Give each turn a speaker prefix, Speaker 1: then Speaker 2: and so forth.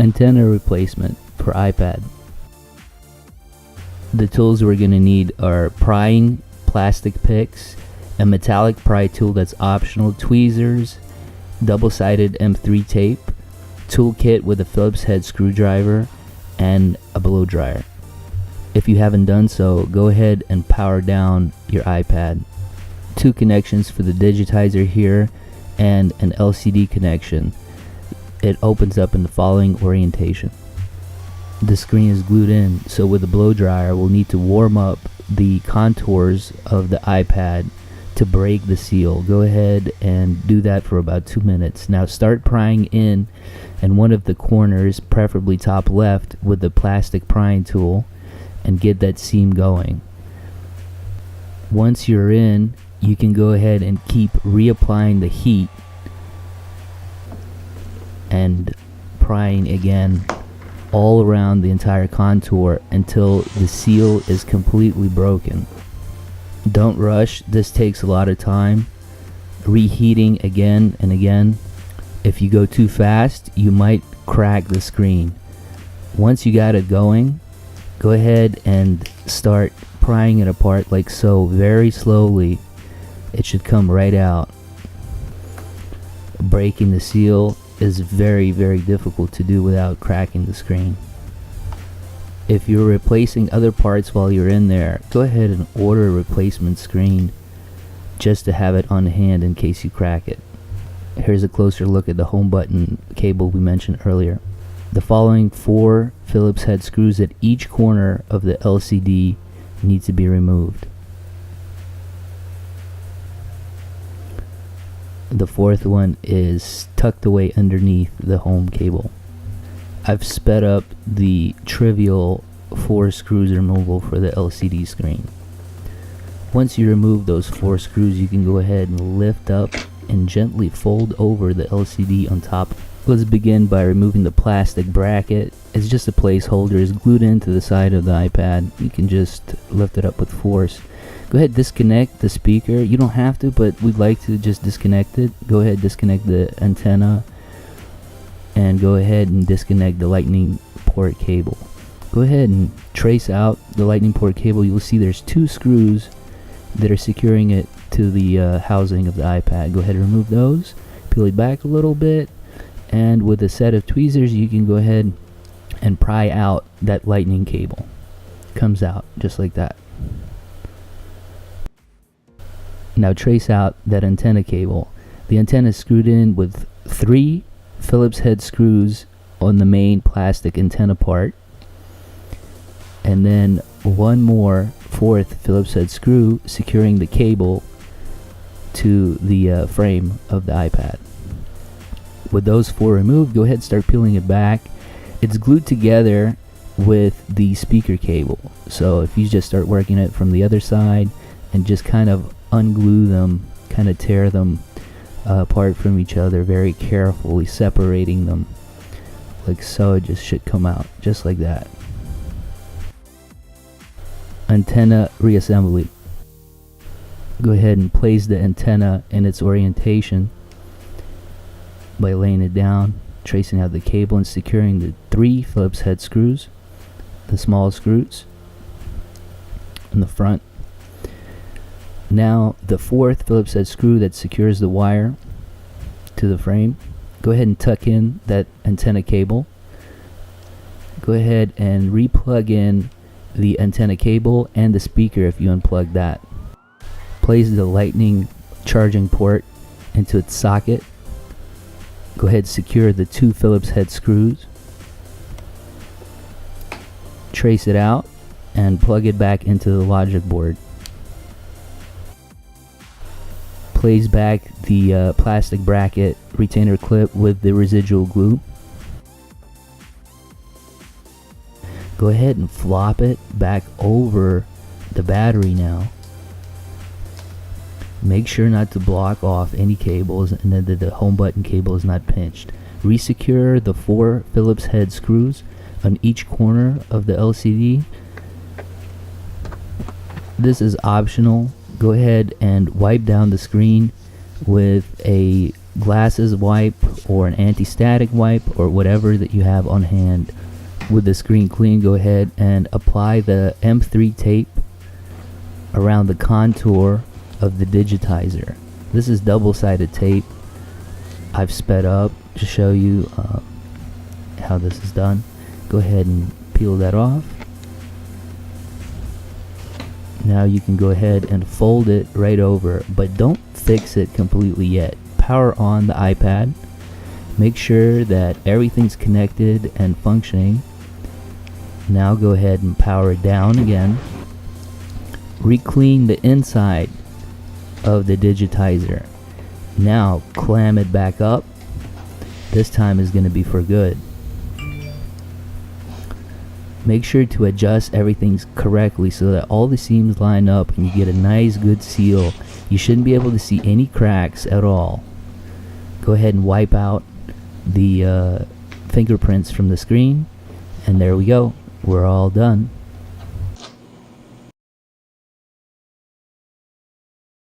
Speaker 1: Antenna replacement for iPad. The tools we're going to need are prying plastic picks, a metallic pry tool that's optional, tweezers, double-sided M3 tape, toolkit with a Phillips head screwdriver, and a blow dryer. If you haven't done so, go ahead and power down your iPad. 2 connections for the digitizer here and an LCD connection. It opens up in the following orientation. The screen is glued in, so with a blow dryer we'll need to warm up the contours of the iPad to break the seal. Go ahead and do that for about 2 minutes. Now start prying in one of the corners, preferably top left, with the plastic prying tool and get that seam going. Once you're in, you can go ahead and keep reapplying the heat and prying again all around the entire contour until the seal is completely broken. Don't rush, this takes a lot of time. Reheating again and again. If you go too fast, you might crack the screen. Once you got it going, go ahead and start prying it apart like so, very slowly. It should come right out. Breaking the seal is very difficult to do without cracking the screen. If you're replacing other parts while you're in there, go ahead and order a replacement screen just to have it on hand in case you crack it. Here's a closer look at the home button cable we mentioned earlier. The following 4 Phillips head screws at each corner of the LCD need to be removed. The 4th one is tucked away underneath the home cable. I've sped up the trivial 4 screws removal for the LCD screen. Once you remove those 4 screws, you can go ahead and lift up and gently fold over the LCD on top. Let's begin by removing the plastic bracket. It's just a placeholder. It's glued into the side of the iPad. You can just lift it up with force. Go ahead, disconnect the speaker. You don't have to, but we'd like to just disconnect it. Go ahead, disconnect the antenna, and go ahead and disconnect the lightning port cable. Go ahead and trace out the lightning port cable. You'll see there's 2 screws that are securing it to the housing of the iPad. Go ahead and remove those. Peel it back a little bit, and with a set of tweezers you can go ahead and pry out that lightning cable. Comes out just like that. Now trace out that antenna cable. The antenna is screwed in with 3 Phillips head screws on the main plastic antenna part, and then 1 more 4th Phillips head screw securing the cable to the frame of the iPad. With those 4 removed, go ahead and start peeling it back. It's glued together with the speaker cable, so if you just start working it from the other side and just kind of unglue them, kind of tear them apart from each other very carefully, separating them like so, it just should come out just like that. Antenna reassembly. Go ahead and place the antenna in its orientation by laying it down, tracing out the cable, and securing the 3 Phillips head screws, the small screws in the front. Now the 4th Phillips head screw that secures the wire to the frame. Go ahead and tuck in that antenna cable. Go ahead and replug in the antenna cable and the speaker if you unplug that. Place the lightning charging port into its socket. Go ahead and secure the 2 Phillips head screws. Trace it out and plug it back into the logic board. Place back the plastic bracket retainer clip with the residual glue. Go ahead and flop it back over the battery now. Make sure not to block off any cables and that the home button cable is not pinched. Resecure the 4 Phillips head screws on each corner of the LCD. This is optional. Go ahead and wipe down the screen with a glasses wipe or an anti-static wipe or whatever that you have on hand. With the screen clean, go ahead and apply the M3 tape around the contour of the digitizer. This is double-sided tape. I've sped up to show you how this is done. Go ahead and peel that off. Now you can go ahead and fold it right over, but don't fix it completely yet. Power on the iPad. Make sure that everything's connected and functioning. Now go ahead and power it down again. Re-clean the inside of the digitizer. Now clamp it back up. This time is going to be for good. Make sure to adjust everything correctly so that all the seams line up and you get a nice good seal. You shouldn't be able to see any cracks at all. Go ahead and wipe out the fingerprints from the screen, and there we go. We're all done.